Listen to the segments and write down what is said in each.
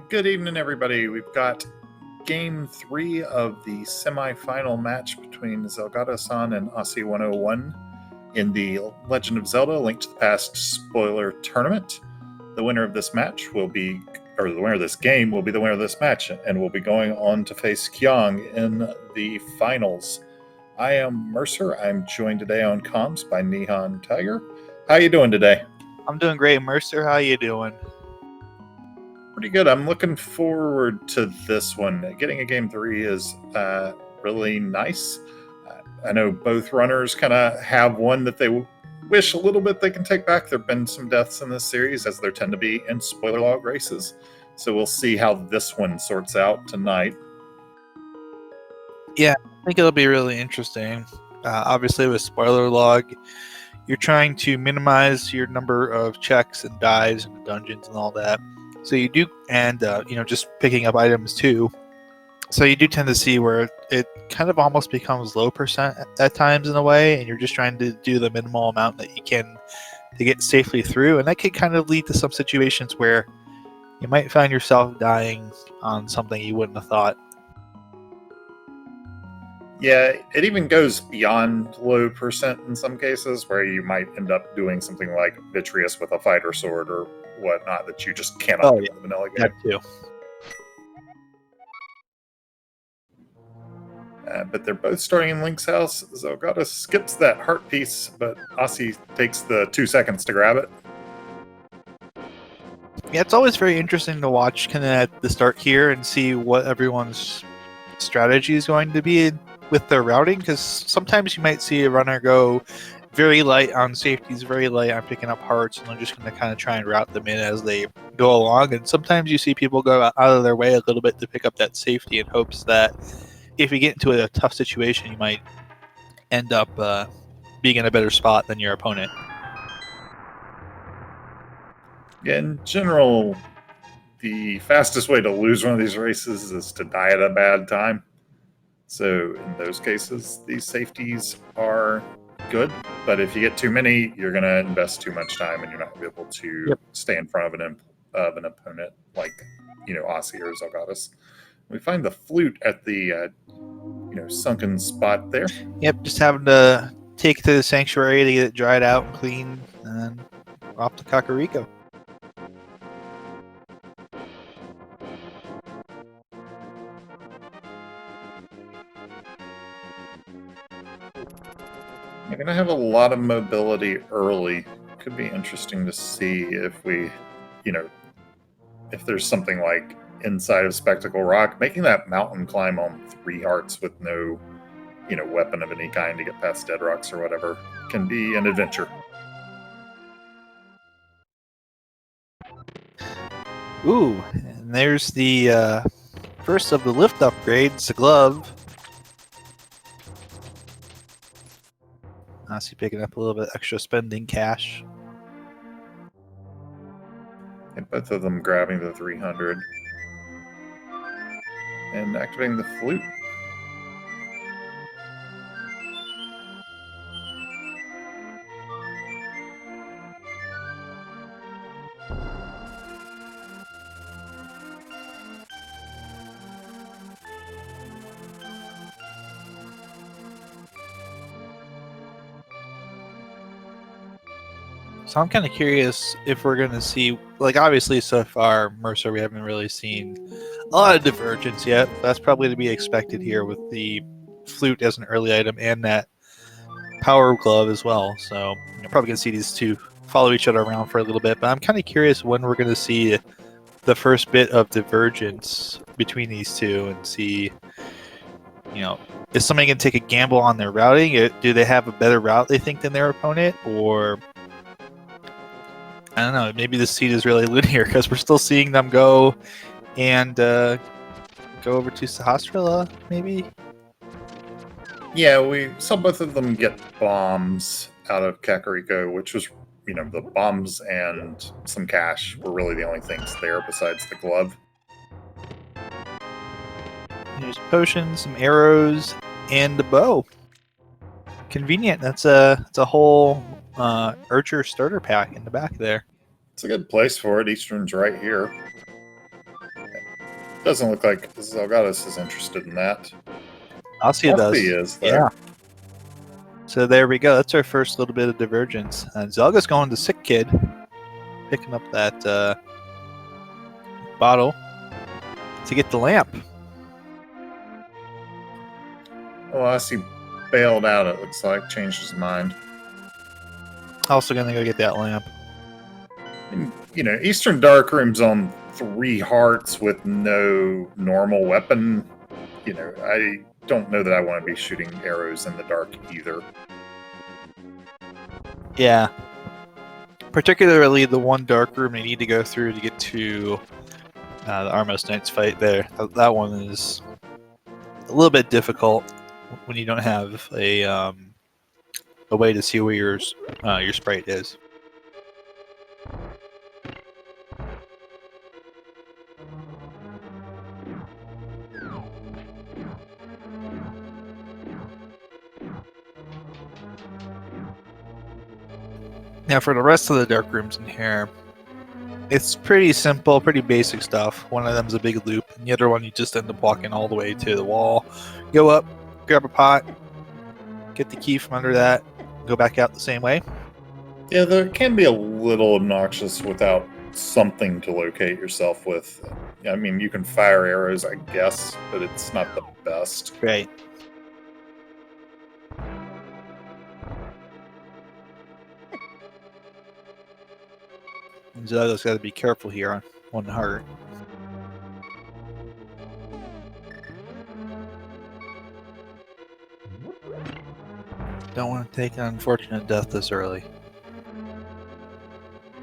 Good evening, everybody. We've got game 3 of the semi-final match between Zelgadissan and Osse101 in the Legend of Zelda: Link to the Past spoiler tournament. The winner of this match will be, or the winner of this game will be the winner of this match, and will be going on to face Kyung in the finals. I am Mercer. I'm joined today on comms by Nihon Tiger. How you doing today? I'm doing great, Mercer. How you doing? Pretty good. I'm looking forward to this one. Getting a game 3 is really nice. I know both runners kind of have one that they wish a little bit they can take back. There have been some deaths in this series, as there tend to be in spoiler log races. So we'll see how this one sorts out tonight. Yeah, I think it'll be really interesting. Obviously, with spoiler log, you're trying to minimize your number of checks and dives and dungeons and all that. So you do, and just picking up items too. So you do tend to see where it kind of almost becomes low percent at times in a way, and you're just trying to do the minimal amount that you can to get safely through, and that can kind of lead to some situations where you might find yourself dying on something you wouldn't have thought. Yeah, it even goes beyond low percent in some cases, where you might end up doing something like Vitreous with a fighter sword or whatnot that you just cannot do in the vanilla game. That too. But they're both starting in Link's house. Zelgada skips that heart piece, but Osse takes the 2 seconds to grab it. Yeah, it's always very interesting to watch kind of at the start here and see what everyone's strategy is going to be with their routing, because sometimes you might see a runner go very light on safeties, very light on picking up hearts, and they're just going to kind of try and route them in as they go along. And sometimes you see people go out of their way a little bit to pick up that safety in hopes that if you get into a tough situation, you might end up being in a better spot than your opponent. In general, the fastest way to lose one of these races is to die at a bad time. So in those cases, these safeties are good, but if you get too many, you're going to invest too much time, and you're not going to be able to stay in front of an opponent like Osse or Zelgadis. We find the flute at the sunken spot there. Yep, just having to take it to the sanctuary to get it dried out and clean, and then off to Kakariko. You're going to have a lot of mobility early. Could be interesting to see if we, if there's something like inside of Spectacle Rock, making that mountain climb on 3 hearts with no, weapon of any kind to get past dead rocks or whatever can be an adventure. Ooh, and there's the first of the lift upgrades, the glove. I see picking up a little bit extra spending cash. And both of them grabbing the 300 and activating the flute. So I'm kind of curious if we're going to see, obviously so far, Mercer, we haven't really seen a lot of divergence yet. That's probably to be expected here with the flute as an early item and that power glove as well. So you're probably going to see these two follow each other around for a little bit. But I'm kind of curious when we're going to see the first bit of divergence between these two and see, is somebody going to take a gamble on their routing? Do they have a better route, they think, than their opponent? Or I don't know, maybe the seed is really linear because we're still seeing them go and go over to Sahasrara, maybe? Yeah, we saw both of them get bombs out of Kakariko, which was, the bombs and some cash were really the only things there besides the glove. There's potions, some arrows, and the bow. Convenient. That's a whole Archer starter pack in the back there. It's a good place for it. Eastern's right here. Doesn't look like Zelgadis is interested in that. Ossie does. Ossie is, though. Yeah. So there we go. That's our first little bit of divergence. And Zelga's going to Sick Kid, picking up that bottle to get the lamp. Oh, Ossie bailed out, it looks like. Changed his mind. Also gonna go get that lamp. And, you know, Eastern Darkroom's on 3 hearts with no normal weapon. You know, I don't know that I want to be shooting arrows in the dark either. Yeah. Particularly the one dark room you need to go through to get to the Armos Knights fight there. That one is a little bit difficult when you don't have a way to see where your sprite is. Now for the rest of the dark rooms in here, it's pretty simple, pretty basic stuff. One of them's a big loop, and the other one you just end up walking all the way to the wall, go up, grab a pot, get the key from under that, go back out the same way. Yeah, there can be a little obnoxious without something to locate yourself with. I mean, you can fire arrows, I guess, but it's not the best. Right. Zelda's got to be careful here on one heart. Don't want to take an unfortunate death this early.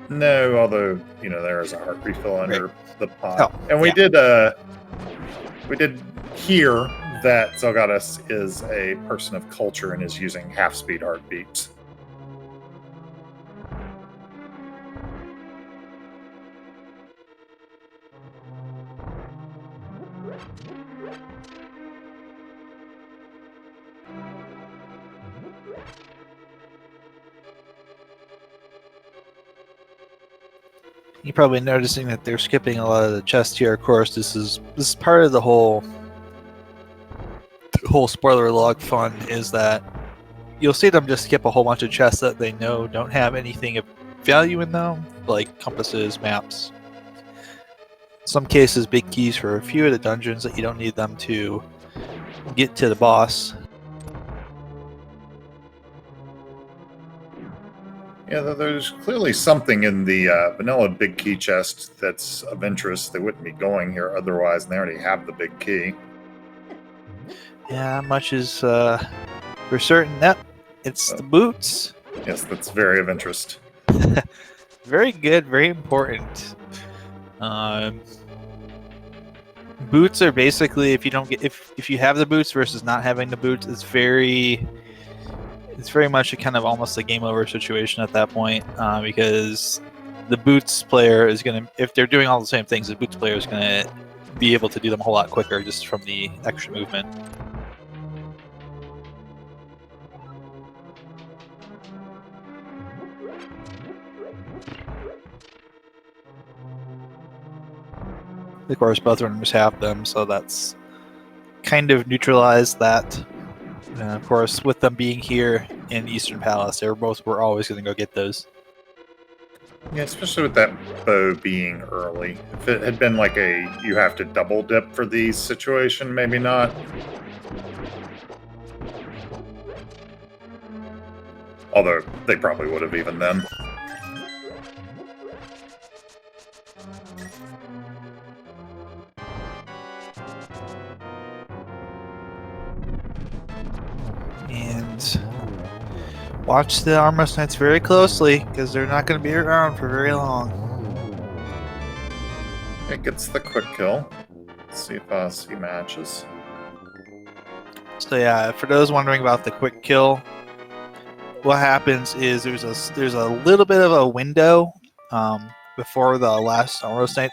No, although, you know, there is a heart refill under the pot. Oh, and we yeah. did hear that Zelgadis is a person of culture and is using half-speed heartbeats. You're probably noticing that they're skipping a lot of the chests here. Of course, this is part of the whole spoiler log fun, is that you'll see them just skip a whole bunch of chests that they know don't have anything of value in them, like compasses, maps. In some cases, big keys for a few of the dungeons that you don't need them to get to the boss. Yeah, there's clearly something in the vanilla big key chest that's of interest. They wouldn't be going here otherwise, and they already have the big key. Yeah, much is for certain. Yep, it's the boots. Yes, that's very of interest. Very good, very important. Boots are basically, if you have the boots versus not having the boots, it's very much a kind of almost a game over situation at that point, because the boots player is gonna, if they're doing all the same things, the boots player is gonna be able to do them a whole lot quicker just from the extra movement. Of course, both rooms have them, so that's kind of neutralized that. And of course, with them being here in Eastern Palace, we're always going to go get those. Yeah, especially with that bow being early. If it had been like a you have to double dip for these situation, maybe not. Although they probably would have even then. And watch the Armos Knights very closely, because they're not going to be around for very long. It gets the quick kill. Let's see if he matches. So yeah, for those wondering about the quick kill, what happens is there's a little bit of a window before the last Armos Knight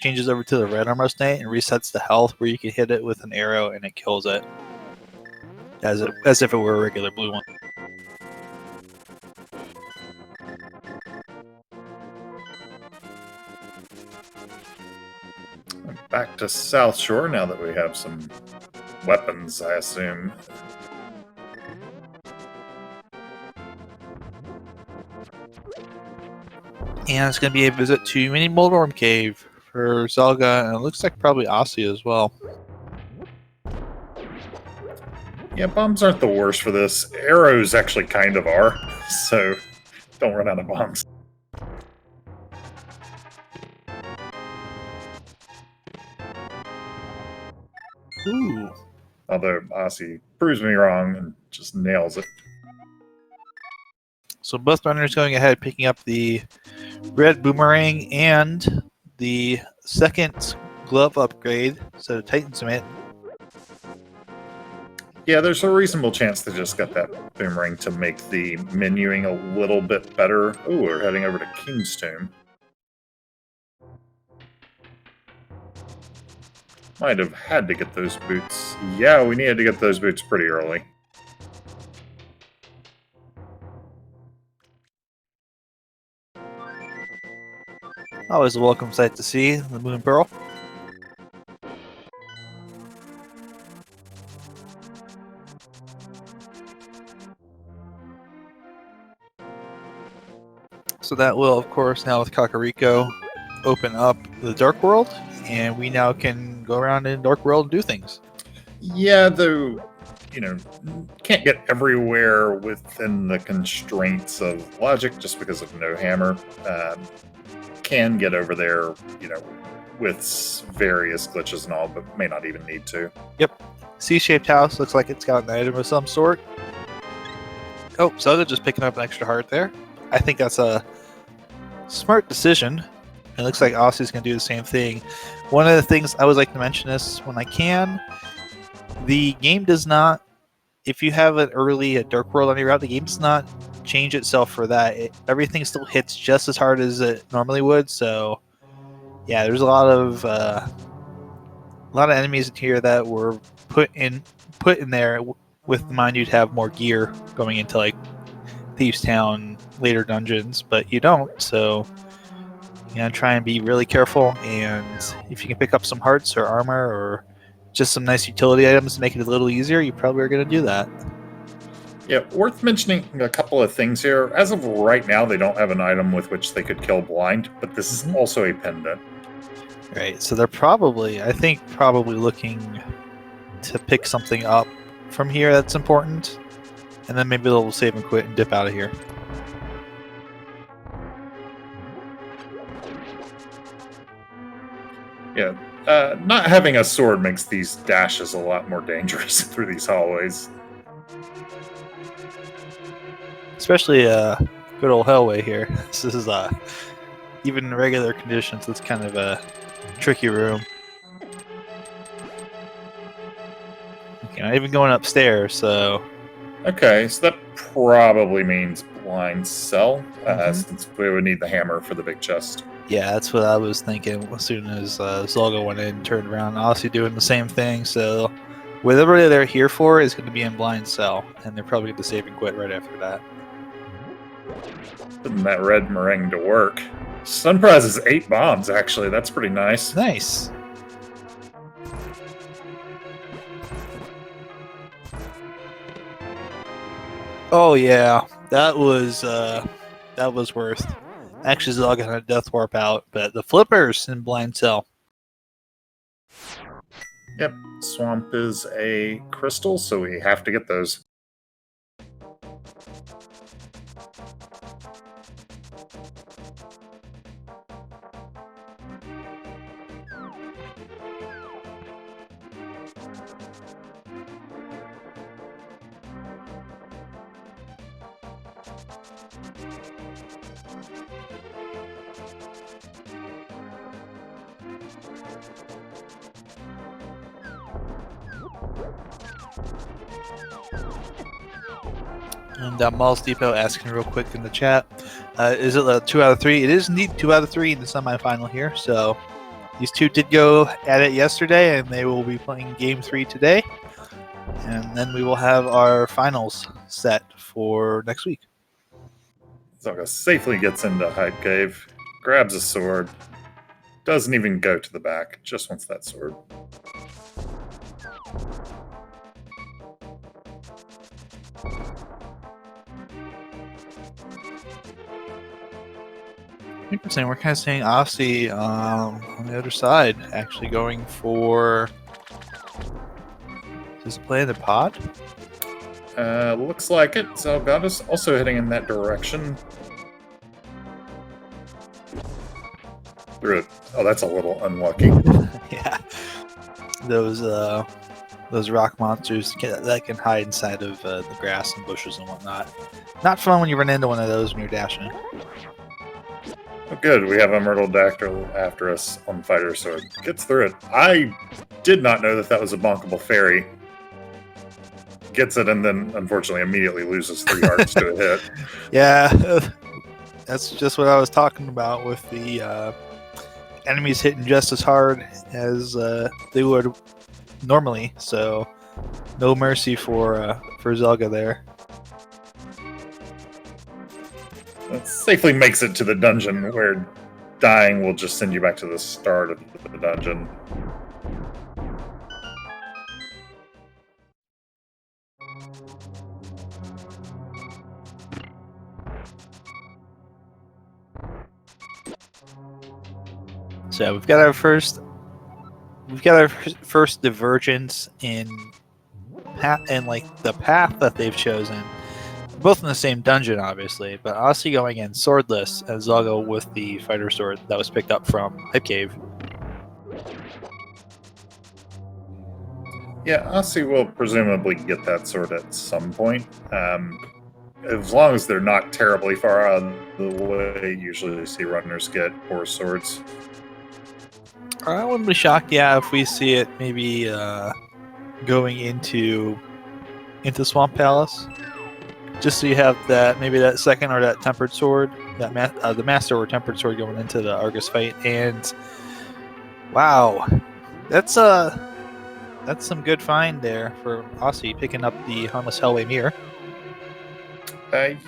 changes over to the red Armos Knight and resets the health, where you can hit it with an arrow and it kills it, as if it were a regular blue one. Back to South Shore now that we have some weapons, I assume. And it's going to be a visit to Mini Moldorm Cave for Zelga, and it looks like probably Aussie as well. Yeah, bombs aren't the worst for this. Arrows actually kind of are, so don't run out of bombs. Ooh. Although Aussie proves me wrong and just nails it. So both runners going ahead, picking up the red boomerang and the second glove upgrade, so the Titan's Mitt. Yeah, there's a reasonable chance they just got that boomerang to make the menuing a little bit better. Ooh, we're heading over to King's Tomb. Might have had to get those boots. Yeah, we needed to get those boots pretty early. Always a welcome sight to see, the Moon Pearl. So that will, of course, now with Kakariko, open up the Dark World, and we now can go around in Dark World and do things. Yeah, though, you know, can't get everywhere within the constraints of logic just because of no hammer. Can get over there, you know, with various glitches and all, but may not even need to. Yep. C-shaped house looks like it's got an item of some sort. Oh, Zelda just picking up an extra heart there. I think that's a smart decision. It looks like Aussie's going to do the same thing. One of the things I always like to mention this when I can, the game does not, if you have an early a Dark World on your route, the game does not change itself for that. Everything still hits just as hard as it normally would. So, yeah, there's a lot of enemies in here that were put in there with the mind you'd have more gear going into like Thieves Town later dungeons, but you don't. So, you know, try and be really careful. And if you can pick up some hearts or armor or just some nice utility items to make it a little easier, you probably are going to do that. Yeah, worth mentioning a couple of things here. As of right now, they don't have an item with which they could kill blind, but this is also a pendant. Right, so they're probably, I think, looking to pick something up from here that's important, and then maybe they'll save and quit and dip out of here. Yeah, not having a sword makes these dashes a lot more dangerous through these hallways. Especially good old Hellway here. This is even in regular conditions, it's kind of a tricky room. Okay, not even going upstairs, so... Okay, so that probably means blind cell, since we would need the hammer for the big chest. Yeah, that's what I was thinking as soon as Zelga went in and turned around. Aussie doing the same thing, so whatever they're here for is going to be in blind cell, and they're probably going to save and quit right after that. Putting that red meringue to work. Sun Prize is 8 bombs, actually. That's pretty nice. Nice. Oh yeah, that was worth. Actually, Zelga had a death warp out, but the flippers in blind cell. Yep, swamp is a crystal, so we have to get those. And Malls Depot asking real quick in the chat, is it a 2 out of 3? It is indeed 2 out of 3 in the semifinal here. So these two did go at it yesterday, and they will be playing Game 3 today. And then we will have our finals set for next week. Zelga safely gets into Hype Cave, grabs a sword, Doesn't even go to the back. Just wants that sword. Interesting. We're kind of seeing Osse on the other side, actually going for. Does he play in the pod? Looks like it. Zelgada's also heading in that direction. Through it. Oh, that's a little unlucky. Yeah. Those rock monsters that can hide inside of the grass and bushes and whatnot. Not fun when you run into one of those when you're dashing. Oh, good. We have a Myrtle Dactyl after us on Fighter Sword. Gets through it. I did not know that was a bonkable fairy. Gets it and then, unfortunately, immediately loses 3 hearts to a hit. Yeah, that's just what I was talking about with the enemies hitting just as hard as they would normally. So, no mercy for Zelda there. That safely makes it to the dungeon, where dying will just send you back to the start of the dungeon. So we've got our first divergence in like the path that they've chosen. Both in the same dungeon, obviously, but Osse going in swordless and Zelda with the fighter sword that was picked up from Hype Cave. Yeah, Osse will presumably get that sword at some point. As long as they're not terribly far out of the way, usually you see runners get horse swords. I wouldn't be shocked, yeah, if we see it maybe going into Swamp Palace. Just so you have maybe that second or that tempered sword, the master or tempered sword going into the Argus fight. And wow, that's some good find there for Osse picking up the Harmless Hellway mirror.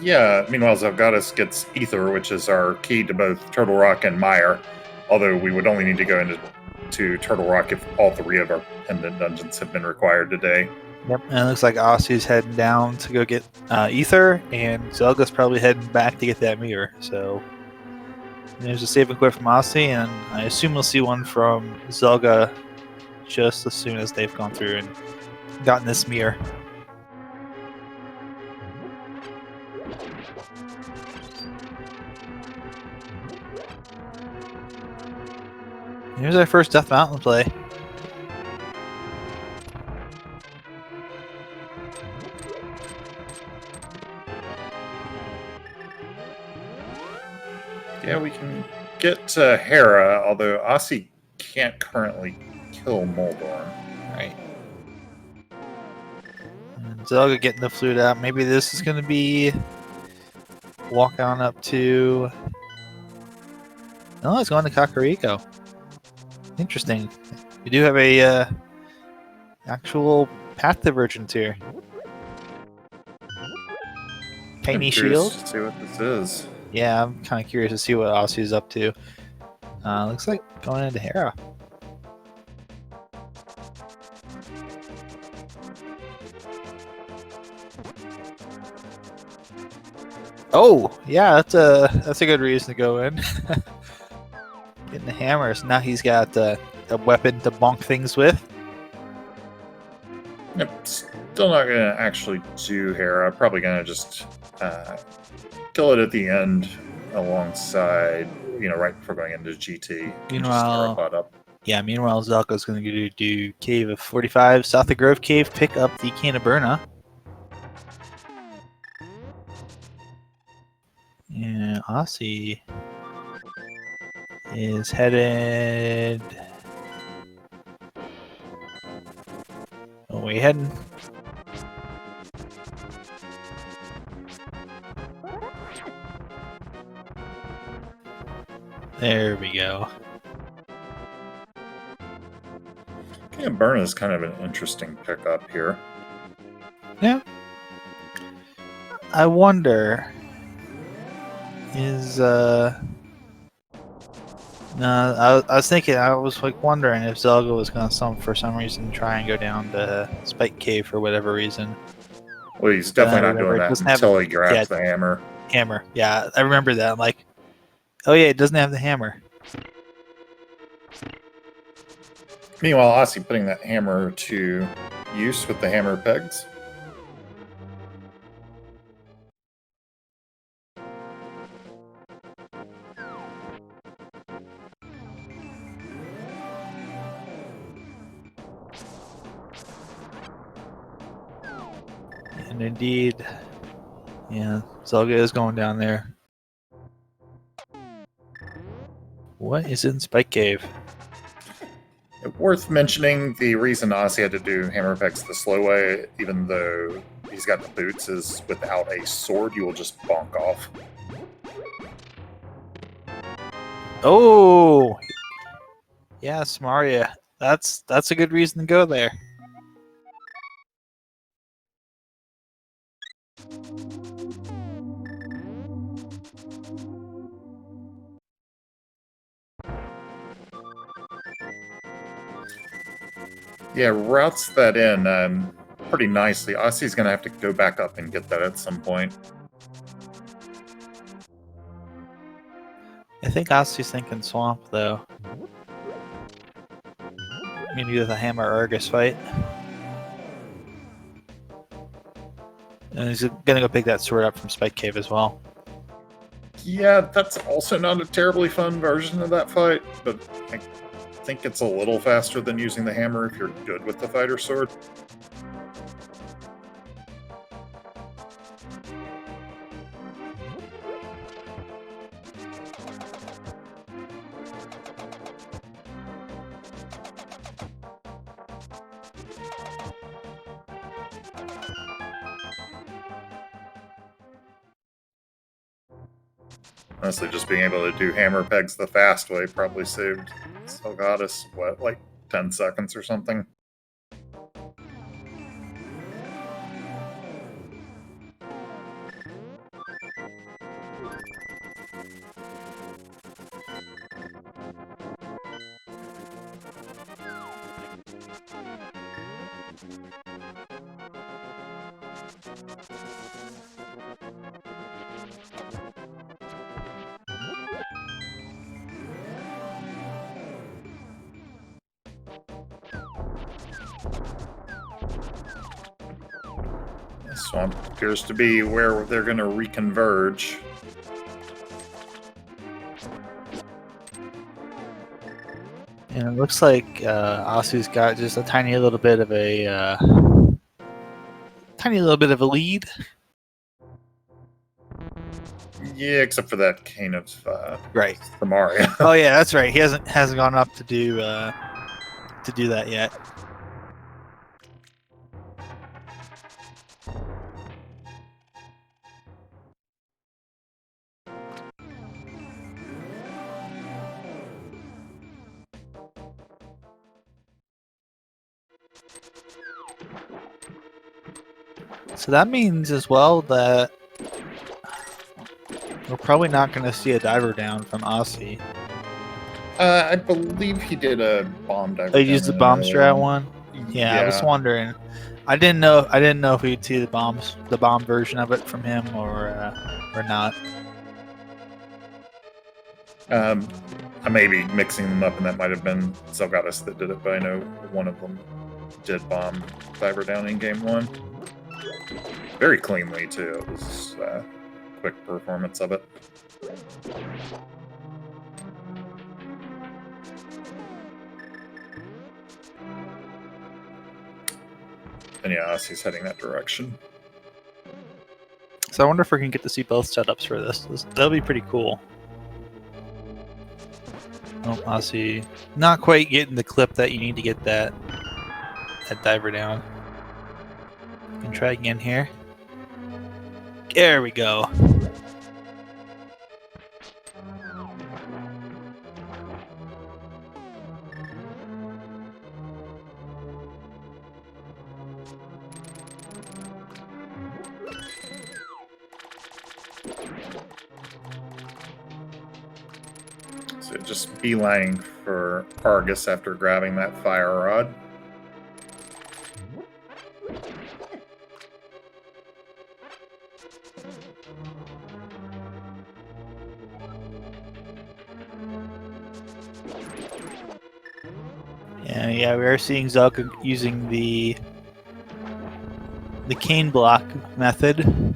Yeah, meanwhile, Zelgadis gets Ether, which is our key to both Turtle Rock and Mire. Although we would only need to go into Turtle Rock if all 3 of our pendant dungeons have been required today. Yep, and it looks like Osse's heading down to go get Ether, and Zelga's probably heading back to get that mirror. So there's a save and quit from Osse, and I assume we'll see one from Zelda just as soon as they've gone through and gotten this mirror. Here's our first Death Mountain play. Yeah, we can get Hera, although Osse can't currently kill Moldorm. Right. And Zelda getting the flute out. Maybe this is going to be walk on up to... No, it's going to Kakariko. Interesting. We do have a actual path divergence here. Tiny shield. To see what this is. Yeah, I'm kind of curious to see what Osse's up to. Looks like going into Hera. Oh, yeah, that's a good reason to go in. Getting the hammers. Now he's got a weapon to bonk things with. Yep, still not going to actually do Hera. Probably going to just kill it at the end alongside, right before going into GT. Meanwhile, up. Yeah, meanwhile, Zelka's going to do Cave of 45, South of Grove Cave, pick up the Canterburna. Yeah, Osse is headed... Oh, we heading? There we go. Canterburna is kind of an interesting pickup here. Yeah. I wonder... Is I was thinking, I was like wondering if Zelda was going to for some reason try and go down to Spike Cave for whatever reason. Well, he's Then I definitely not remember doing it that doesn't have until he grabs yeah, the hammer. hammer. Yeah, I remember that. I'm like, oh yeah, it doesn't have the hammer. Meanwhile, Aussie putting that hammer to use with the hammer pegs. And indeed, yeah, Zelda is going down there. What is in Spike Cave? Worth mentioning, the reason Aussie had to do hammer pegs the slow way, even though he's got the boots, is without a sword, you will just bonk off. Oh, yes, Mario. That's a good reason to go there. Yeah, routes that in pretty nicely. Aussie's going to have to go back up and get that at some point. I think Ossie's thinking swamp, though. Maybe with a hammer Argus fight. And he's gonna go pick that sword up from Spike Cave as well. Yeah, that's also not a terribly fun version of that fight, but I think it's a little faster than using the hammer if you're good with the fighter sword. Honestly, just being able to do hammer pegs the fast way probably saved Zelgadis, what, like 10 seconds or something? Swamp appears to be where they're going to reconverge. And it looks like Ossie's got just a tiny little bit of a lead. Yeah, except for that cane of Right. for Mario. Oh yeah, that's right. He hasn't gone up to do that yet. So that means as well that we're probably not going to see a diver down from Ossie. I believe he did a bomb diver. Oh, he used the bomb strat one. Yeah, I was wondering. I didn't know if we'd see the bomb version of it from him or not. I may be mixing them up, and that might have been Zelgadis that did it, but I know one of them did bomb diver down in game 1. Very cleanly, too. It was a quick performance of it. And yeah, Ossie's heading that direction. So I wonder if we can get to see both setups for this. That'll be pretty cool. Oh, Ossie, not quite getting the clip that you need to get that diver down. You can try again here. There we go. So just beelining for Argus after grabbing that fire rod. Yeah, we are seeing Zelda using the cane block method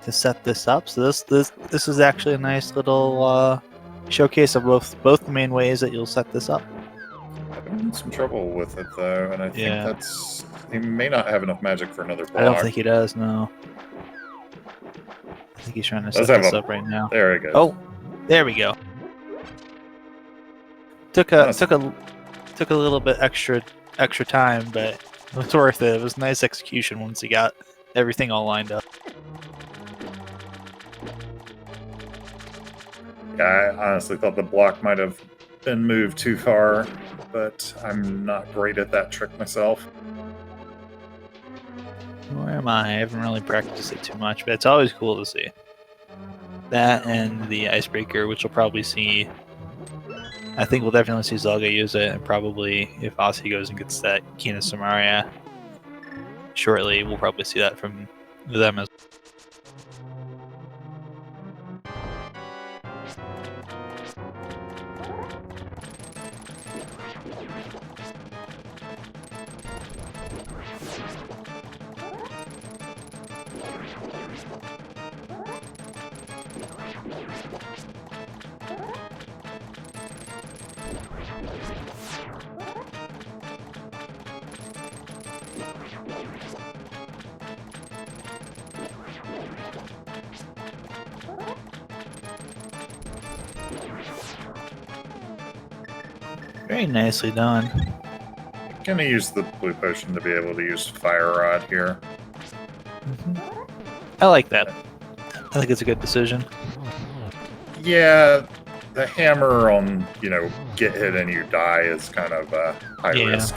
to set this up. So this is actually a nice little showcase of both the main ways that you'll set this up. I'm having some trouble with it though, and I think Yeah. that's he may not have enough magic for another block. I don't think he does. No. I think he's trying to Does set have this a- up right now. There he goes. Oh, there we go. Took a little bit extra time, but it was worth it. It was nice execution once he got everything all lined up. Yeah, I honestly thought the block might have been moved too far, but I'm not great at that trick myself. Where am I? I haven't really practiced it too much, but it's always cool to see. That and the icebreaker, which we'll probably see. I think we'll definitely see Zelda use it, and probably if Osse goes and gets that Kina Samaria shortly, we'll probably see that from them as well. Very nicely done. I'm gonna use the blue potion to be able to use fire rod here. I like that. I think it's a good decision. Yeah, the hammer on, get hit and you die is kind of high Yeah. risk.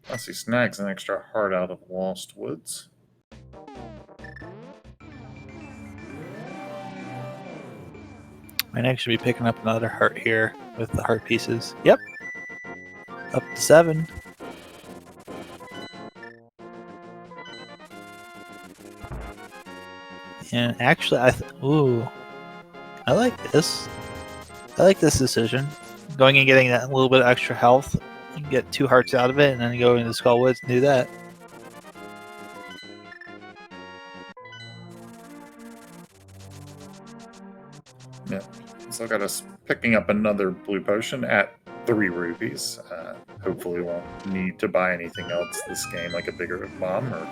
Unless he snags an extra heart out of Lost Woods. Might actually be picking up another heart here with the heart pieces. Yep. Up to 7. And actually, I like this. I like this decision. Going and getting that little bit of extra health. You can get 2 hearts out of it, and then go into Skull Woods and do that. Yeah, so I got us picking up another blue potion at 3 rupees. Hopefully won't need to buy anything else this game, like a bigger bomb, or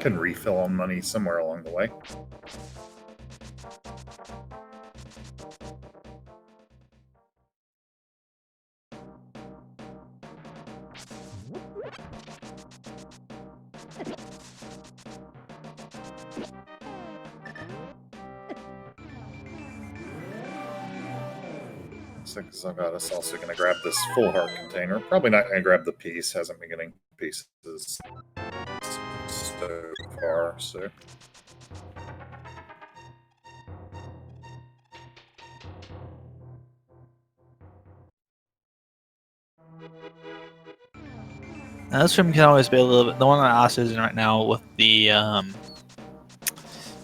can refill on money somewhere along the way. Because I've got us also going to grab this full heart container. Probably not going to grab the piece. Hasn't been getting pieces so far. So Now, this room can always be a little bit. The one that Osse is in right now with the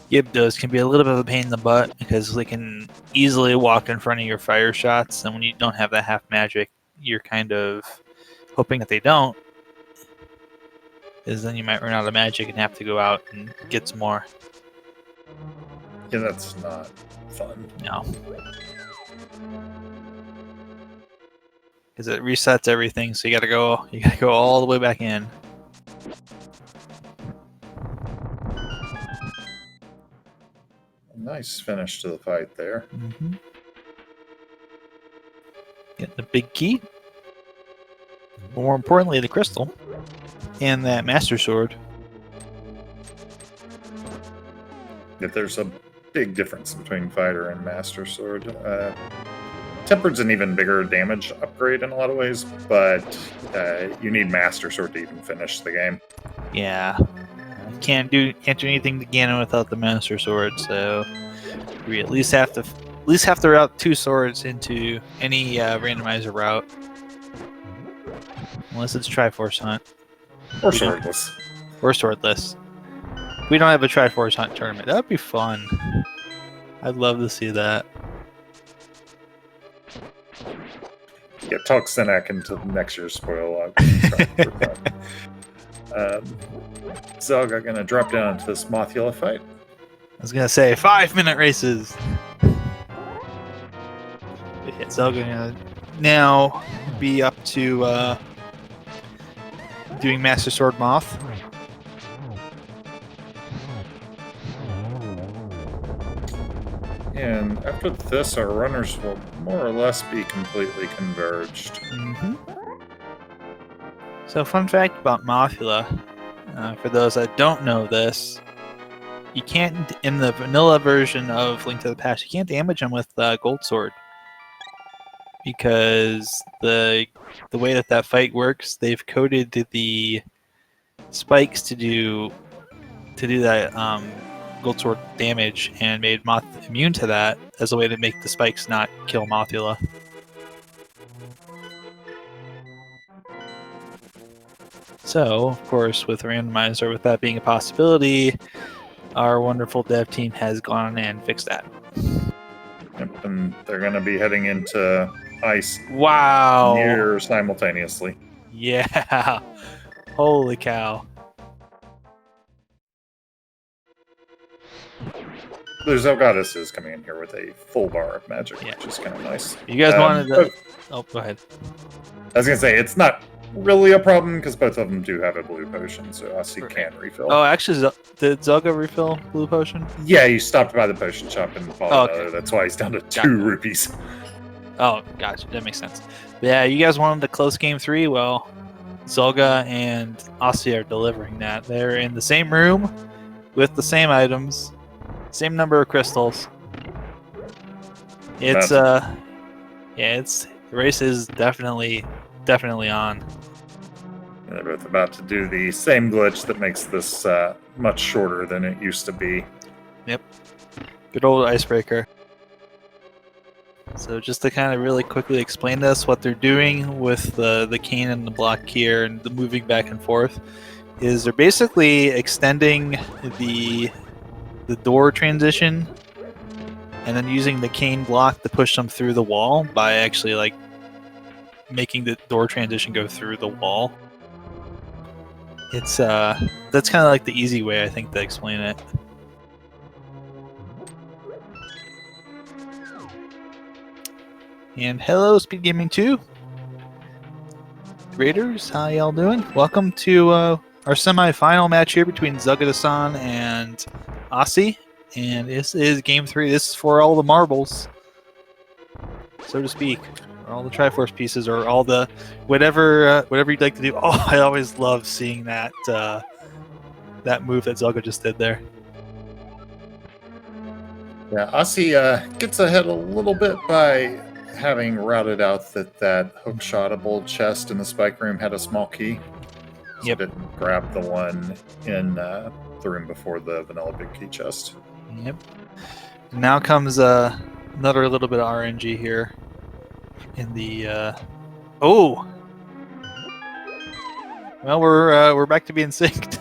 Yibdos can be a little bit of a pain in the butt because they can easily walk in front of your fire shots, and when you don't have that half magic, you're kind of hoping that they don't, because then you might run out of magic and have to go out and get some more. yeah, that's not fun. No. Because it resets everything, so you gotta go all the way back in. Nice finish to the fight there. Mm-hmm. Getting the big key. More importantly, the crystal. And that master sword. If there's a big difference between fighter and master sword. Tempered's an even bigger damage upgrade in a lot of ways, but you need master sword to even finish the game. Yeah, can't do anything to Ganon without the master sword. So we at least have to route 2 swords into any randomizer route, unless it's Triforce Hunt Or swordless. or swordless. We don't have a Triforce Hunt tournament. That'd be fun. I'd love to see that. Yeah, talk Senek into next year's spoil log. Zelga gonna drop down into this Mothula fight. I was gonna say 5-minute races. But yeah, Zelda gonna now be up to doing Master Sword Moth. And after this, our runners will more or less be completely converged. Mm-hmm. So, fun fact about Mothula, for those that don't know this, you can't, in the vanilla version of Link to the Past, you can't damage him with Gold Sword. Because the way that fight works, they've coded the spikes to do that Gold Sword damage and made Moth immune to that as a way to make the spikes not kill Mothula. So, of course, with Randomizer, with that being a possibility, our wonderful dev team has gone and fixed that. Yep, and they're going to be heading into ice Wow! near simultaneously. Yeah! Holy cow. The Zelgadis is coming in here with a full bar of magic, Yeah. which is kind of nice. You guys wanted to... Oh, go ahead. I was going to say, it's not really a problem because both of them do have a blue potion, so Osse can refill. Oh, actually, did Zelga refill blue potion? Yeah, he stopped by the potion shop and bought okay. another. That's why he's down to 2 rupees. Oh, gotcha. That makes sense. But yeah, you guys wanted a close game 3? Well, Zelga and Osse are delivering that. They're in the same room with the same items, same number of crystals. It's the race is definitely on. And they're both about to do the same glitch that makes this much shorter than it used to be. Yep. Good old icebreaker. So just to kind of really quickly explain this, what they're doing with the cane and the block here and the moving back and forth is they're basically extending the door transition and then using the cane block to push them through the wall by actually like making the door transition go through the wall. It's that's kind of like the easy way, I think, to explain it. And hello, SpeedGaming 2 Raiders, how y'all doing? Welcome to our semi-final match here between Zelgadissan and Osse, and this is game 3. This is for all the marbles, so to speak, or all the Triforce pieces, or all the whatever you'd like to do. Oh, I always love seeing that that move that Zelga just did there. Yeah, Osse gets ahead a little bit by having routed out that hook-shotable chest in the spike room had a small key. So Yep. didn't grab the one in the room before the vanilla big key chest. Yep. Now comes another little bit of RNG here in the oh. Well, we're back to being synced.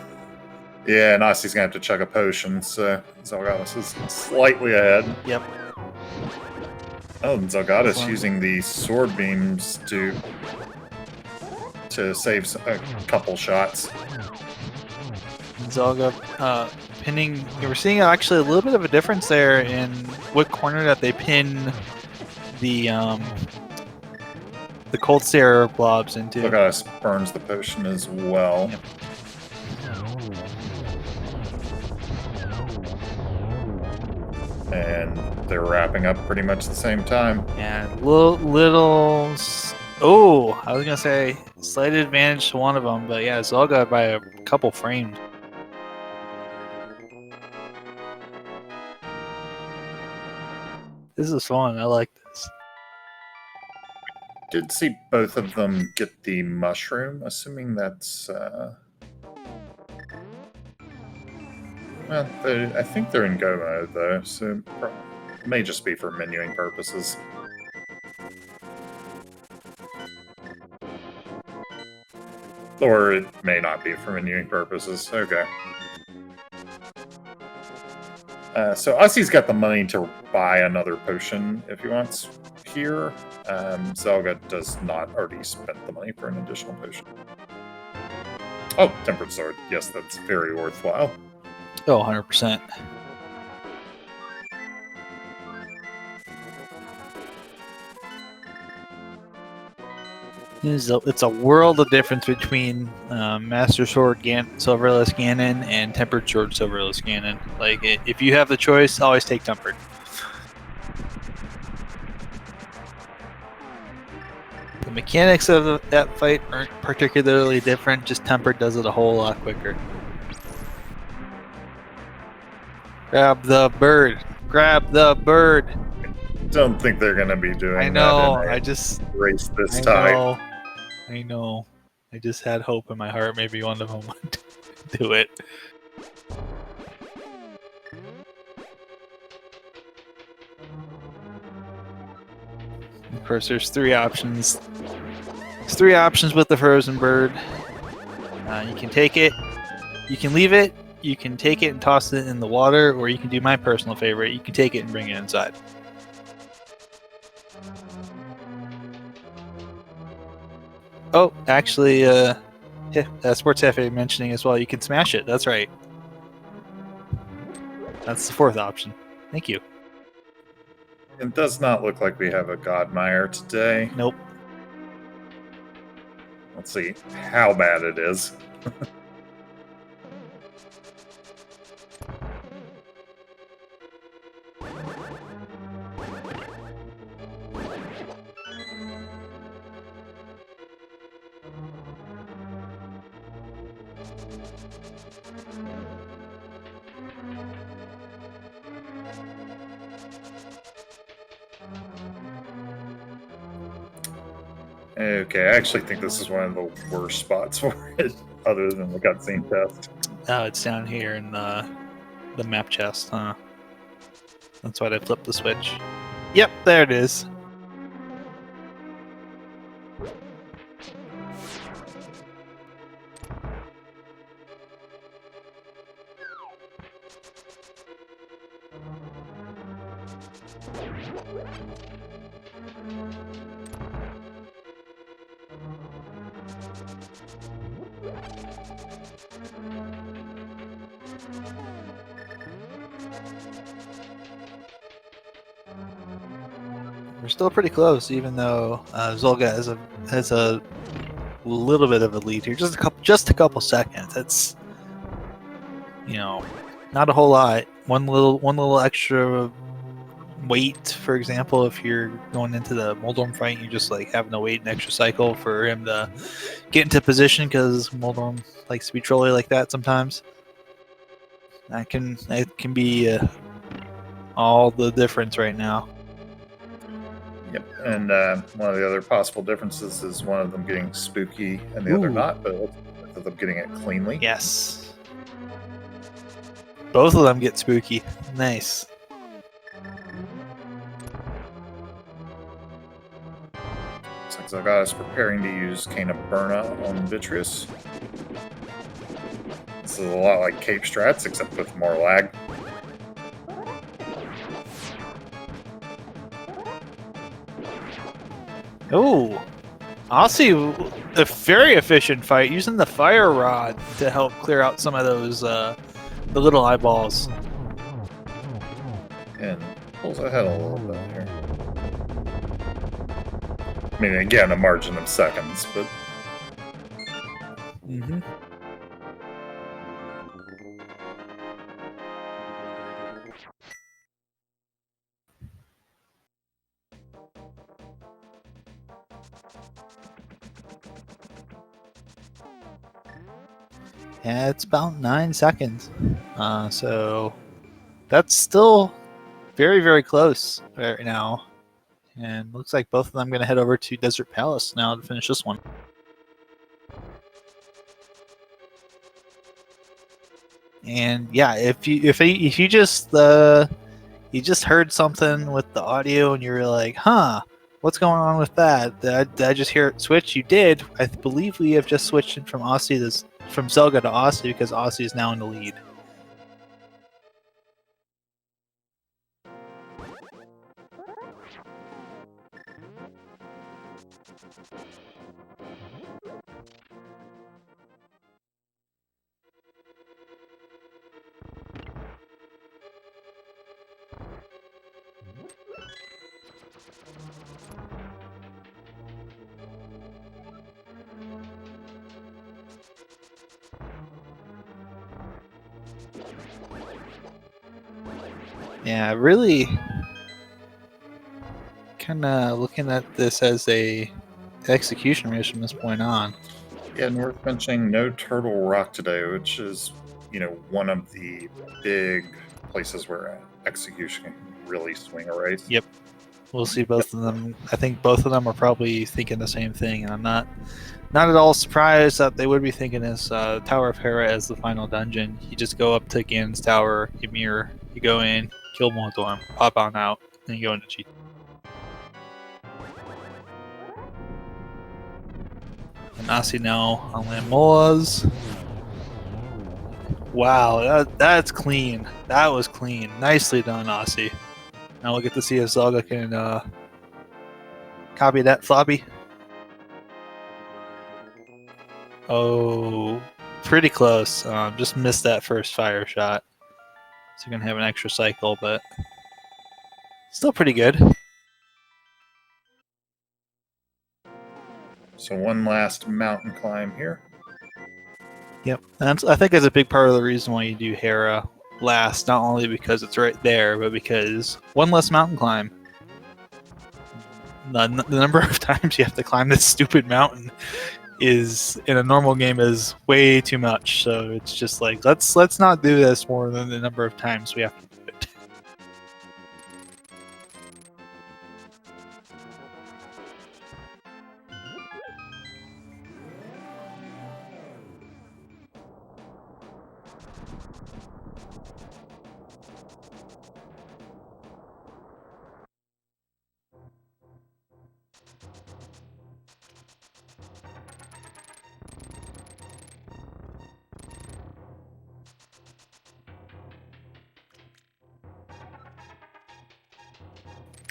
Yeah, and Osse's gonna have to chug a potion, so Zelgadis is slightly ahead. Yep. Oh, and Zelgadis using the sword beams to save a couple shots. Zelga pinning. We're seeing actually a little bit of a difference there in what corner that they pin the cold stare blobs into. Zelgadis burns the potion as well. Yep. And they're wrapping up pretty much the same time. And little. Oh, I was gonna say slight advantage to one of them, but yeah, Zelga by a couple frames. This is fun. I like this. Did see both of them get the mushroom, assuming that's. Well, I think they're in go mode though, so it may just be for menuing purposes. Or it may not be for menuing purposes. Okay. So Ossie's got the money to buy another potion if he wants here. Zelga does not already spend the money for an additional potion. Oh, Tempered Sword. Yes, that's very worthwhile. Oh, 100%. It's a world of difference between Master Sword Silverless Ganon and Tempered Sword Silverless Ganon. Like, if you have the choice, always take Tempered. The mechanics of that fight aren't particularly different, just Tempered does it a whole lot quicker. Grab the bird! Grab the bird! Don't think they're going to be doing I know, that in I just... race this time. I know. I just had hope in my heart maybe one of them would do it. Of course, there's three options. There's three options with the frozen bird. You can take it, you can leave it, you can take it and toss it in the water, or you can do my personal favorite, you can take it and bring it inside. Oh, actually, Sports Cafe mentioning as well, you can smash it, that's right. That's the fourth option. Thank you. It does not look like we have a Godmire today. Nope. Let's see how bad it is. Okay, I actually think this is one of the worst spots for it, other than the cutscene test. Oh, it's down here in the map chest, huh? That's why I flipped the switch. Yep, there it is. We're still pretty close, even though Zelga has a little bit of a lead here, just a couple seconds. That's, you know, not a whole lot. One little extra wait, for example, if you're going into the Moldorm fight, you're just like having to wait an extra cycle for him to get into position, because Moldorm likes to be trolly like that sometimes. That can be all the difference right now. Yep, and one of the other possible differences is one of them getting spooky and the other not, but both of them getting it cleanly. Yes. Both of them get spooky. Nice. Looks like Zelda is preparing to use Cane of Burna on Vitreous. This is a lot like Cape Strats, except with more lag. Oh, Ossie, a very efficient fight using the fire rod to help clear out some of those the little eyeballs. And pulls ahead a little bit here. I mean, again, a margin of seconds, but... Mm-hmm. Yeah, it's about 9 seconds. So that's still very, very close right now. And looks like both of them going to head over to Desert Palace now to finish this one. And yeah, if you just heard something with the audio and you were like, huh, what's going on with that? Did I just hear it switch? You did. I believe we have just switched it from Zelga to Aussie because Aussie is now in the lead. Yeah, really kind of looking at this as a execution race from this point on. Yeah, and worth mentioning, no Turtle Rock today, which is, one of the big places where execution can really swing a race. Yep. We'll see both of them. I think both of them are probably thinking the same thing, and I'm not at all surprised that they would be thinking this Tower of Hera as the final dungeon. You just go up to Ganon's tower, you mirror, you go in, kill Moldorm, pop on out, and you go into cheat. And Asi now on Lamolas. Wow, that's clean. That was clean. Nicely done, Asi. Now we'll get to see if Zelda can copy that floppy. Oh, pretty close. Just missed that first fire shot. So you're going to have an extra cycle, but still pretty good. So one last mountain climb here. Yep. And I think that's a big part of the reason why you do Hera last, not only because it's right there, but because one less mountain climb. The number of times you have to climb this stupid mountain is in a normal game is way too much. So it's just like let's not do this more than the number of times we have to do it.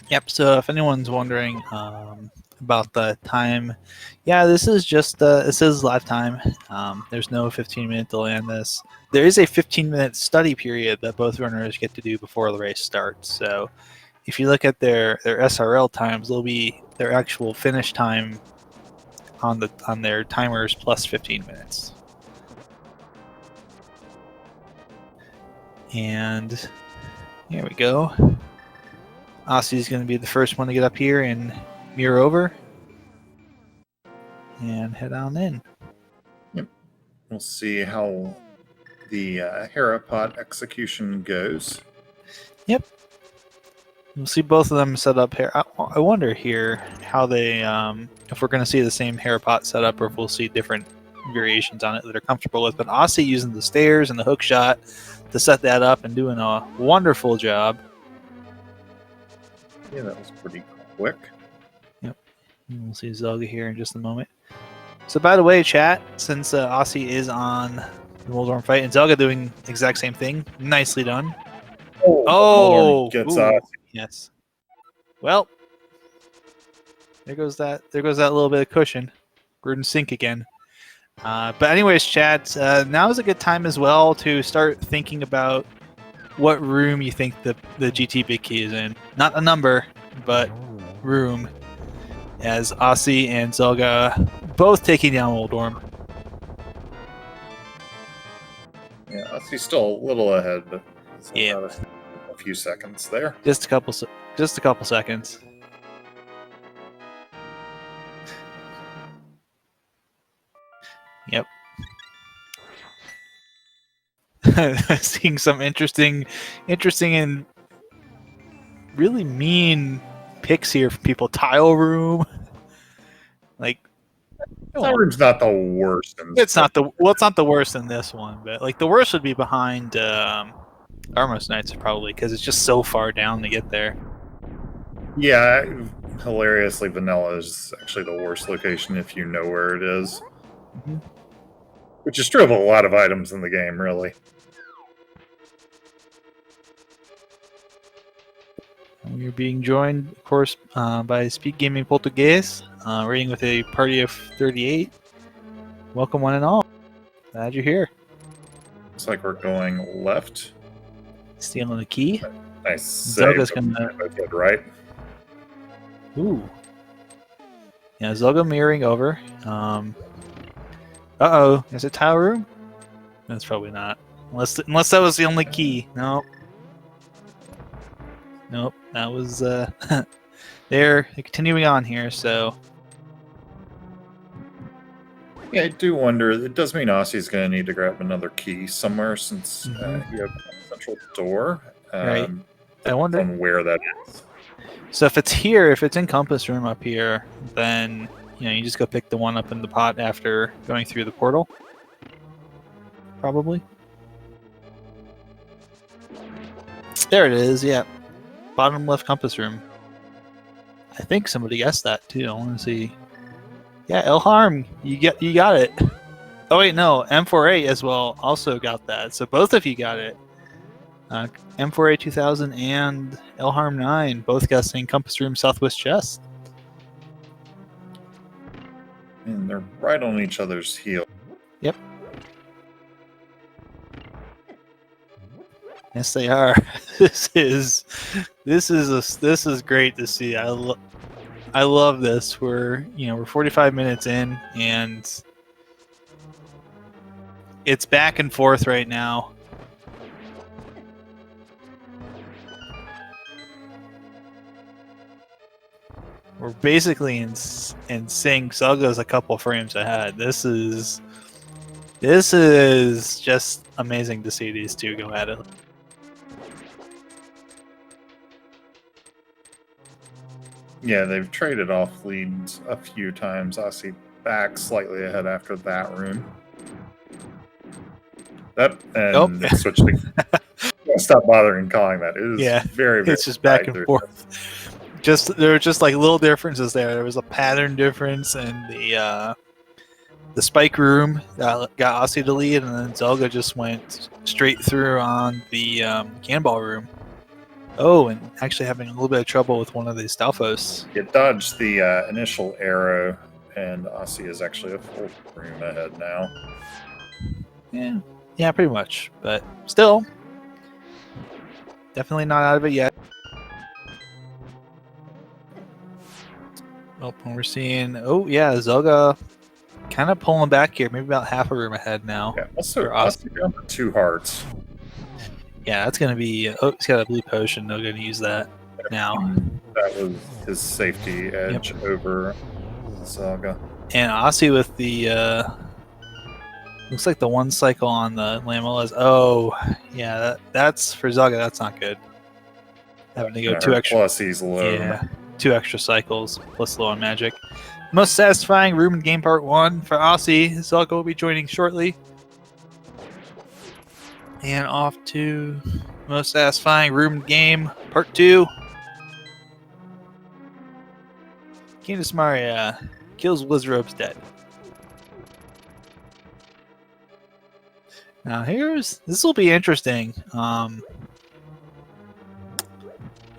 Yep, so if anyone's wondering about the time, yeah, this is just this is live time. There's no 15-minute delay on this. There is a 15-minute study period that both runners get to do before the race starts. So if you look at their SRL times, they'll be their actual finish time on their timers plus 15 minutes. And here we go. Aussie's going to be the first one to get up here and mirror over and head on in. Yep. We'll see how the Hera pot execution goes. Yep. We'll see both of them set up here. I wonder here how they, if we're going to see the same Hera pot setup or if we'll see different variations on it that are comfortable with. But Aussie using the stairs and the hook shot to set that up and doing a wonderful job. Yeah, that was pretty quick. Yep. And we'll see Zelda here in just a moment. So by the way, chat, since Aussie is on the Moldorm fight and Zelda doing the exact same thing, nicely done. Oh, gets yes. Well, there goes that little bit of cushion. We're in sync again. But anyways, chat, now is a good time as well to start thinking about what room you think the GT Big Key is in. Not a number, but room. As Aussie and Zelga both taking down Moldorm. Yeah, Aussie's still a little ahead, but it's Yeah. about a few seconds there. Just a couple seconds. Yep. Seeing some interesting and really mean picks here from people. Tile room, like. That room's not the worst. It's not the it's not the worst in this one, but like the worst would be behind Armos Knights probably because it's just so far down to get there. Yeah, hilariously, Vanilla is actually the worst location if you know where it is. Mm-hmm. Which is true of a lot of items in the game, really. We're being joined, of course, by SpeedGaming Portuguese, rating with a party of 38. Welcome, one and all. Glad you're here. Looks like we're going left. Stealing the key. Nice. Zelga's gonna. Right. Ooh. Yeah, Zelga mirroring over. Uh-oh. Is it tile room? That's probably not. Unless that was the only key. No. Nope. That was they're continuing on here, so. Yeah, I do wonder. It does mean Ossie's going to need to grab another key somewhere since you have a central door. Right. I wonder on where that is. So if it's here, if it's in Compass Room up here, then you just go pick the one up in the pot after going through the portal. Probably. There it is. Yeah, bottom left Compass Room. I think somebody guessed that too. I want to see. Yeah, Elharm, you got it. Oh wait, no, M4A as well also got that. So both of you got it. M4A 2000 and Elharm 9 both guessing Compass Room Southwest Chest. And they're right on each other's heel. Yep. Yes, they are. This is great to see. I love this. We're 45 minutes in and it's back and forth right now. We're basically in sync. Zelga's a couple frames ahead. This is just amazing to see these two go at it. Yeah, they've traded off leads a few times. Ossie back slightly ahead after that room. Switch to stop bothering calling that. It is very, very it's just back and forth. There were just like little differences there. There was a pattern difference in the spike room that got Ossie to lead, and then Zelga just went straight through on the cannonball room. Oh, and actually having a little bit of trouble with one of these Stalfos. It dodged the initial arrow, and Ossie is actually a full room ahead now. Yeah, pretty much. But still, definitely not out of it yet. Oh, and we're seeing, Zelga kind of pulling back here, maybe about half a room ahead now. Yeah, also Ossie down to 2 hearts. Yeah, that's going to be... Oh, he's got a blue potion. They're going to use that now. That was his safety edge over Zelga. And Ossie with the... looks like the one cycle on the Lamelas. Oh, yeah, that's... For Zelga, that's not good. Having to go 2 extra... Plus he's low. Yeah, 2 extra cycles, plus low on magic. Most satisfying room in game part 1 for Ossie. Zelga will be joining shortly. And off to most satisfying room game part 2. Candace Maria kills Wizrobe's dead. Now this will be interesting. Yeah,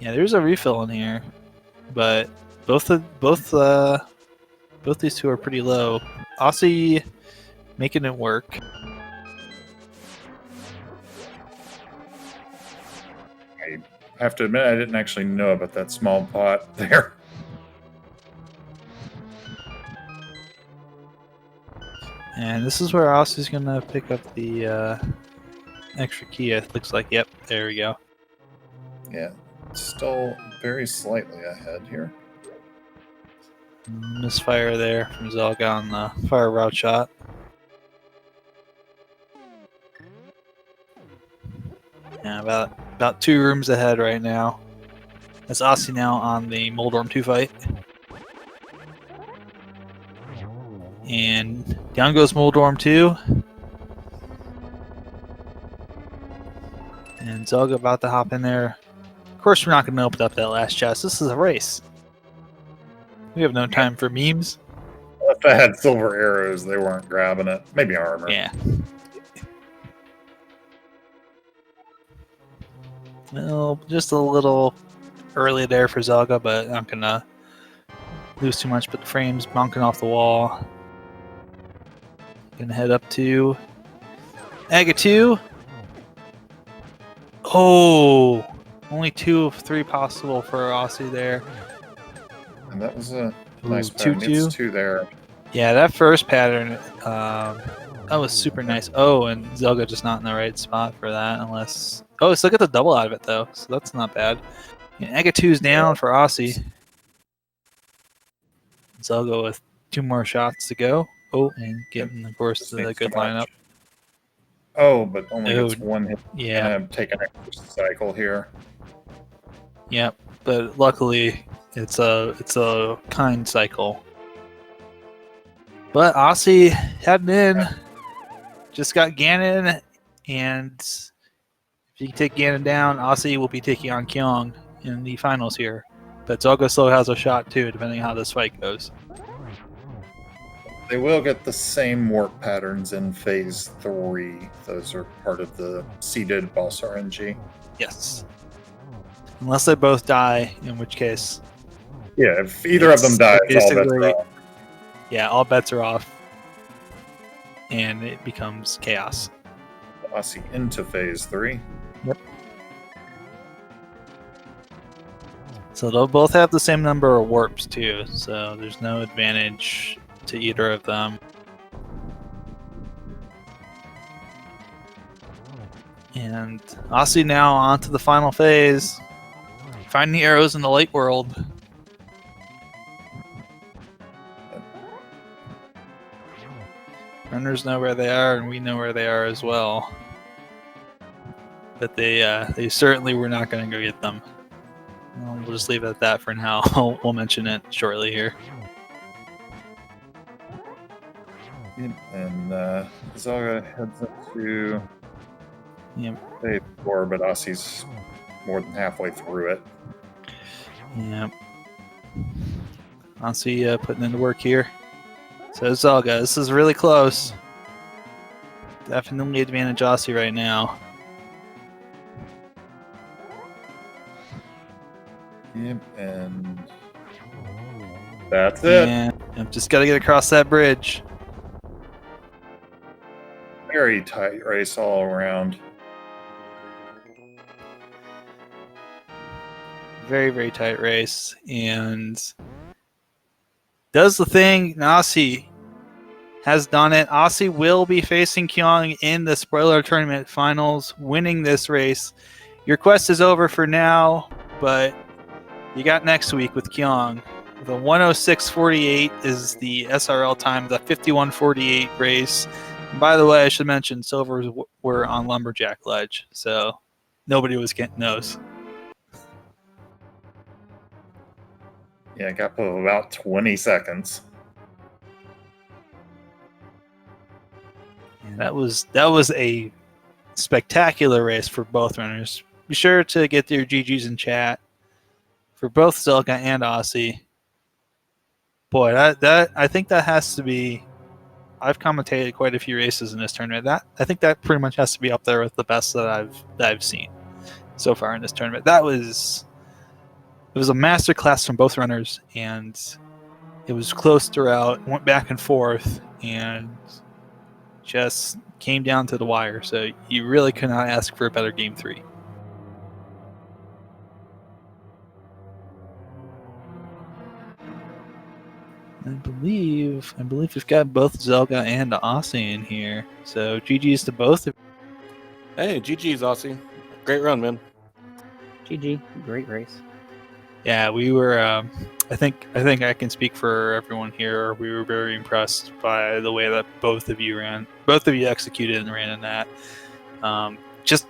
there's a refill in here, but both these two are pretty low. Ossie making it work. I have to admit, I didn't actually know about that small pot there. And this is where Ossie's going to pick up the extra key. It looks like, yep, there we go. Yeah, still very slightly ahead here. Misfire there from Zelga on the fire route shot. Yeah, about 2 rooms ahead right now. That's Osse now on the Moldorm 2 fight. And down goes Moldorm 2. And Zelga about to hop in there. Of course, we're not going to open up that last chest. This is a race. We have no time for memes. If I had silver arrows, they weren't grabbing it. Maybe armor. Yeah. Well, just a little early there for Zelga, but not going to lose too much. But the frame's bonking off the wall. Gonna head up to Aga 2. Oh, only 2 of 3 possible for Osse there. And that was a Ooh, nice pattern. 2-2. It's 2 there. Yeah, that first pattern, that was super nice. Oh, and Zelga just not in the right spot for that, unless... Oh, still get the double out of it, though, so that's not bad. And Aga 2's down for Osse. Zelga with 2 more shots to go. Oh, and getting, of course, Just the needs good to match. lineup. Oh, but only Oh, gets 1 hit. Yeah, And take an extra cycle here. yep. But luckily, it's a kind cycle. But Osse heading in, just got Ganon, and if you can take Ganon down, Osse will be taking on Kyong in the finals here. But Zelga still has a shot too, depending on how this fight goes. They will get the same warp patterns in Phase 3. Those are part of the seeded boss RNG. Yes. Unless they both die, in which case... Yeah, if either of them die, it's all bets basically- are off. Yeah, all bets are off. And it becomes chaos. Osse into Phase 3. So they'll both have the same number of warps too, so there's no advantage to either of them. And Osse now on to the final phase. Find the arrows in the light world. Runners know where they are, and we know where they are as well. But they certainly were not going to go get them. We'll just leave it at that for now. We'll mention it shortly here. And Zelda heads up to Yep. Phase 4, but Osse's more than halfway through it. Yep. Osse putting in the work here. So Zelga, this is really close. Definitely advantage Osse right now. Yep, and that's it. And I've just got to get across that bridge. Very tight race all around. Very, very tight race. And does the thing. Osse has done it. Osse will be facing Kyong in the spoiler tournament finals, winning this race. Your quest is over for now, but you got next week with Kyong. The 106.48 is the SRL time, the 51.48 race. And by the way, I should mention silvers were on Lumberjack Ledge, so nobody was getting those. Yeah, gap of about 20 seconds. And that was a spectacular race for both runners. Be sure to get your GGs in chat for both Zelga and Osse. Boy, that I think that has to be. I've commentated quite a few races in this tournament. I think that pretty much has to be up there with the best that I've seen so far in this tournament. It was a masterclass from both runners, and it was close throughout. Went back and forth, and just came down to the wire. So you really could not ask for a better game 3. I believe we've got both Zelga and Osse in here. So GG's to both. Hey, GG's, Osse. Great run, man. GG, great race. Yeah, we were. I think I can speak for everyone here. We were very impressed by the way that both of you ran. Both of you executed and ran in that. Just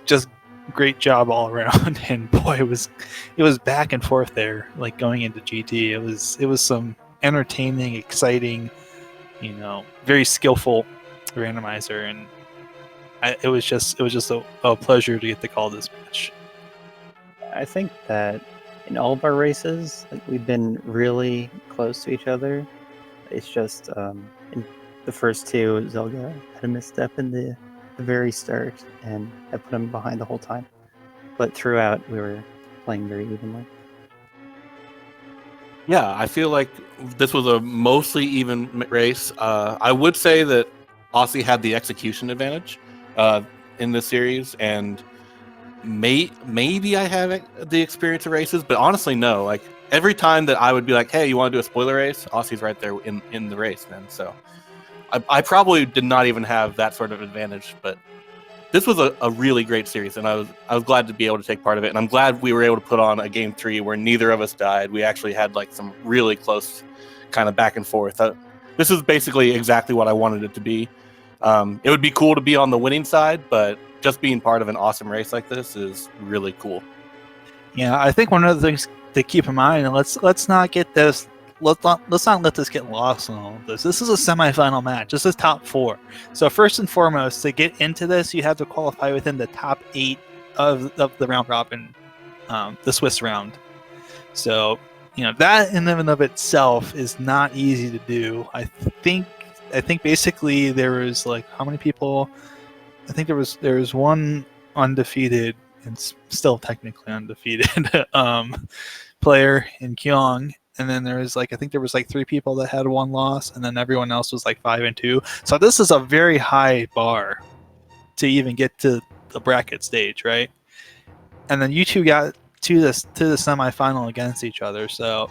great job all around. And boy, it was back and forth there, like going into GT. It was some entertaining, exciting, very skillful randomizer, and it was just a pleasure to get to call this match. I think that in all of our races, like we've been really close to each other. It's just in the first two, Zelda had a misstep in the very start, and I put him behind the whole time. But throughout, we were playing very evenly. Yeah, I feel like this was a mostly even race. I would say that Aussie had the execution advantage in this series, and maybe I have the experience of races, but honestly, no. Like every time that I would be like, "Hey, you want to do a spoiler race?" Aussie's right there in the race, man. So I probably did not even have that sort of advantage, but this was a really great series, and I was glad to be able to take part of it, and I'm glad we were able to put on a game 3 where neither of us died. We actually had like some really close kind of back and forth. This is basically exactly what I wanted it to be. It would be cool to be on the winning side, but just being part of an awesome race like this is really cool. Yeah, I think one of the things to keep in mind, and let's not get this. Let's not let this get lost in all of this. This is a semifinal match. This is top 4. So first and foremost, to get into this, you have to qualify within the top 8 of the round robin, the Swiss round. So that in and of itself is not easy to do. I think basically there was like how many people? I think there was one undefeated and still technically undefeated player in Kyong. And then there was I think there was 3 people that had 1 loss, and then everyone else was 5-2. So this is a very high bar to even get to the bracket stage, right? And then you two got to the semifinal against each other. So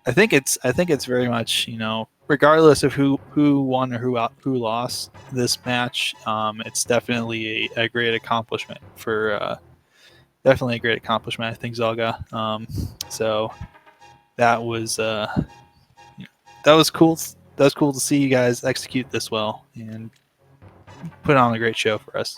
I think it's very much regardless of who won or who lost this match, it's definitely a great accomplishment for definitely a great accomplishment. I think Zelda. So that was cool. That was cool to see you guys execute this well and put on a great show for us.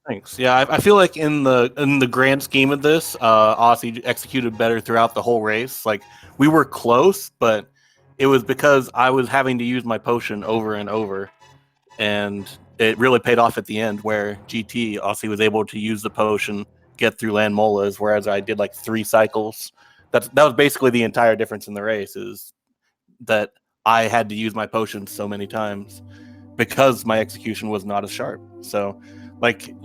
Thanks. Yeah, I feel like in the grand scheme of this, Aussie executed better throughout the whole race. Like we were close, but it was because I was having to use my potion over and over, and it really paid off at the end. Where GT Aussie was able to use the potion, get through land molas, whereas I did 3 cycles. That was basically the entire difference in the race, is that I had to use my potion so many times because my execution was not as sharp. So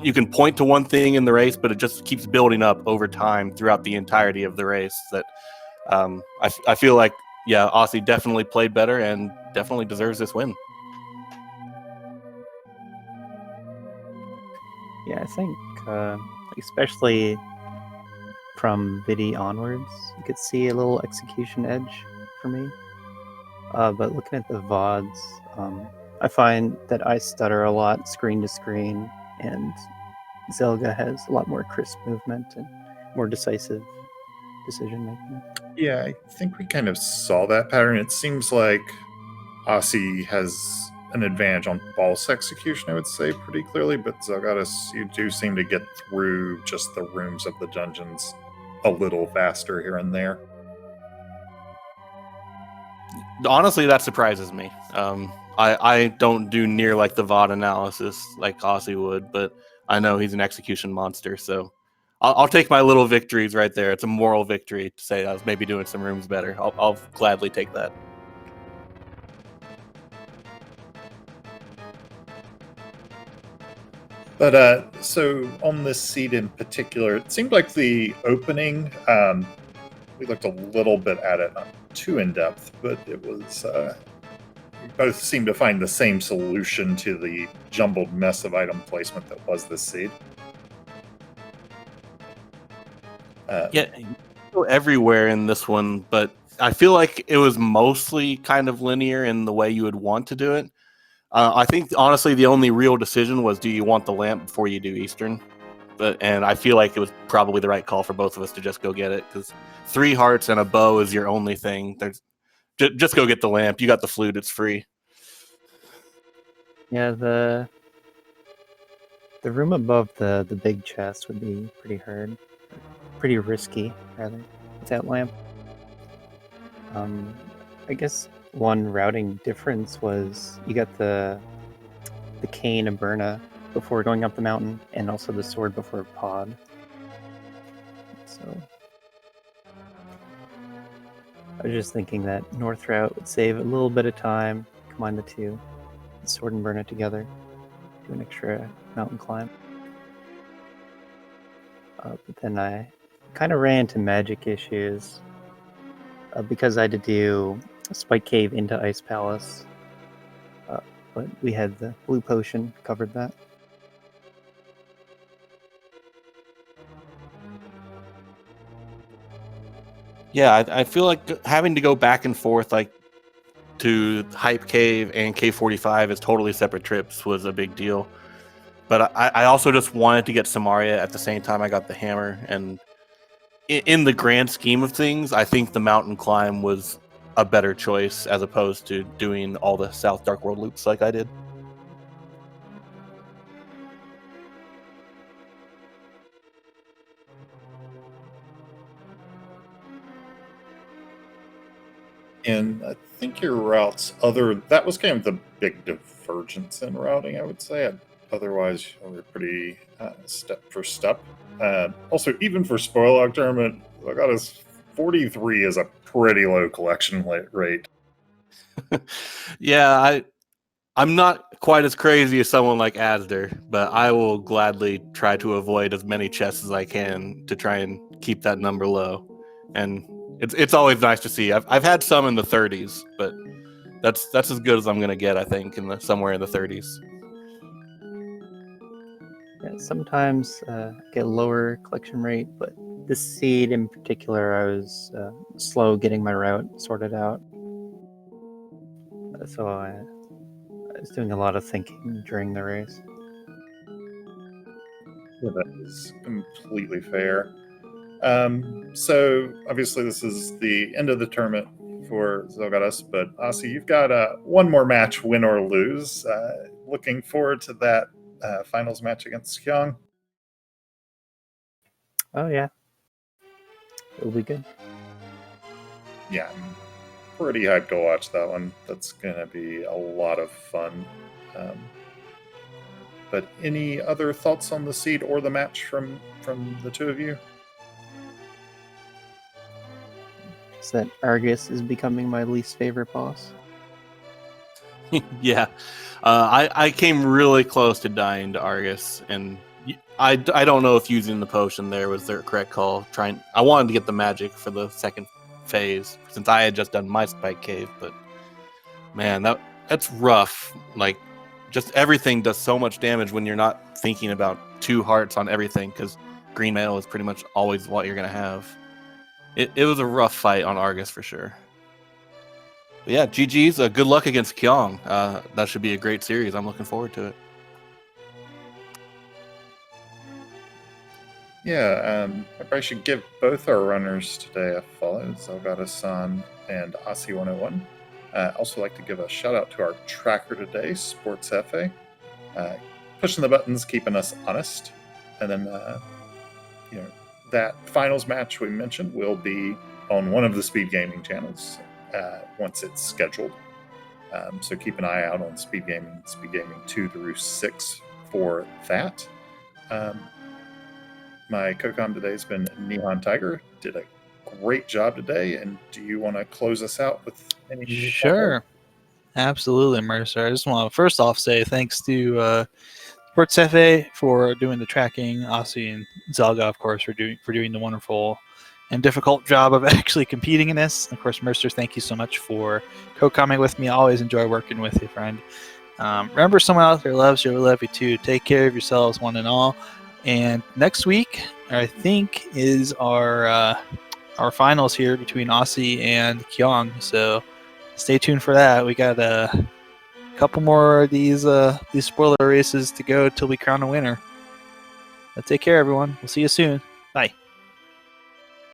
you can point to one thing in the race, but it just keeps building up over time throughout the entirety of the race. That I feel like, yeah, Aussie definitely played better and definitely deserves this win. Yeah, I think especially from Vidi onwards, you could see a little execution edge for me. But looking at the VODs, I find that I stutter a lot screen to screen, and Zelda has a lot more crisp movement and more decisive decision making. Yeah, I think we kind of saw that pattern. It seems like Aussie has an advantage on false execution, I would say, pretty clearly, but Zelgadis, you do seem to get through just the rooms of the dungeons a little faster here and there. Honestly, that surprises me. I don't do near the VOD analysis like Aussie would, but I know he's an execution monster, so I'll take my little victories right there. It's a moral victory to say I was maybe doing some rooms better. I'll gladly take that. But so on this seed in particular, it seemed like the opening, we looked a little bit at it, not too in depth, but it was, we both seemed to find the same solution to the jumbled mess of item placement that was this seed. Yeah, you go everywhere in this one, but I feel like it was mostly kind of linear in the way you would want to do it. I think honestly the only real decision was, do you want the lamp before you do Eastern? And I feel like it was probably the right call for both of us to just go get it, because 3 hearts and a bow is your only thing. Just go get the lamp. You got the flute; it's free. Yeah, the The room above the big chest would be pretty risky, rather, with that lamp. I guess one routing difference was you got the cane of Berna before going up the mountain, and also the sword before Pod. So I was just thinking that north route would save a little bit of time, combine the two, the sword and Berna together, do an extra mountain climb. But then I kind of ran into magic issues because I had to do Spike Cave into Ice Palace. But we had the blue potion, covered that. Yeah, I feel like having to go back and forth like to Hype Cave and K45 as totally separate trips was a big deal. But I also just wanted to get Samaria at the same time I got the hammer. And in the grand scheme of things, I think the mountain climb was a better choice as opposed to doing all the South Dark World loops like I did. And I think your routes, that was kind of the big divergence in routing, I would say. Otherwise, we're pretty step for step. Also, even for Spoiler Tournament, I got us 43 is a pretty low collection rate. Yeah, I'm not quite as crazy as someone like Asder, but I will gladly try to avoid as many chests as I can to try and keep that number low. And it's always nice to see. I've had some in the 30s, but that's as good as I'm gonna get, I think, somewhere in the 30s. Yeah, sometimes get a lower collection rate, but this seed in particular, I was slow getting my route sorted out. So I was doing a lot of thinking during the race. Yeah, that is completely fair. So obviously this is the end of the tournament for Zelgadis, but Osse, you've got one more match, win or lose. Looking forward to that finals match against Kyung. Oh yeah, it'll be good. Yeah, I'm pretty hyped to watch that one. That's gonna be a lot of fun. But any other thoughts on the seed or the match from the two of you? Just that Argus is becoming my least favorite boss. Yeah, I came really close to dying to Argus, and I don't know if using the potion there was the correct call. I wanted to get the magic for the second phase since I had just done my Spike Cave, but man, that's rough. Like, just everything does so much damage when you're not thinking about 2 hearts on everything, because green metal is pretty much always what you're gonna have. It was a rough fight on Argus for sure. But yeah, GG's. Good luck against Kyung. That should be a great series. I'm looking forward to it. Yeah, I probably should give both our runners today a follow, Zelgadissan and Osse101. Also like to give a shout out to our tracker today, Sports Hefe. Pushing the buttons, keeping us honest. And then, that finals match we mentioned will be on one of the SpeedGaming channels once it's scheduled. So keep an eye out on SpeedGaming 2 through 6 for that. My co-com today has been Neon Tiger. Did a great job today. And do you want to close us out with any? Sure. Absolutely, Mercer. I just want to first off say thanks to Sports Hefe for doing the tracking, Osse and Zelga, of course, for doing the wonderful and difficult job of actually competing in this. Of course, Mercer, thank you so much for co-commenting with me. I always enjoy working with you, friend. Remember, someone out there loves you. We love you too. Take care of yourselves, one and all. And next week, I think, is our finals here between Osse and Kyung. So stay tuned for that. We got a couple more of these spoiler races to go till we crown a winner. But take care, everyone. We'll see you soon. Bye.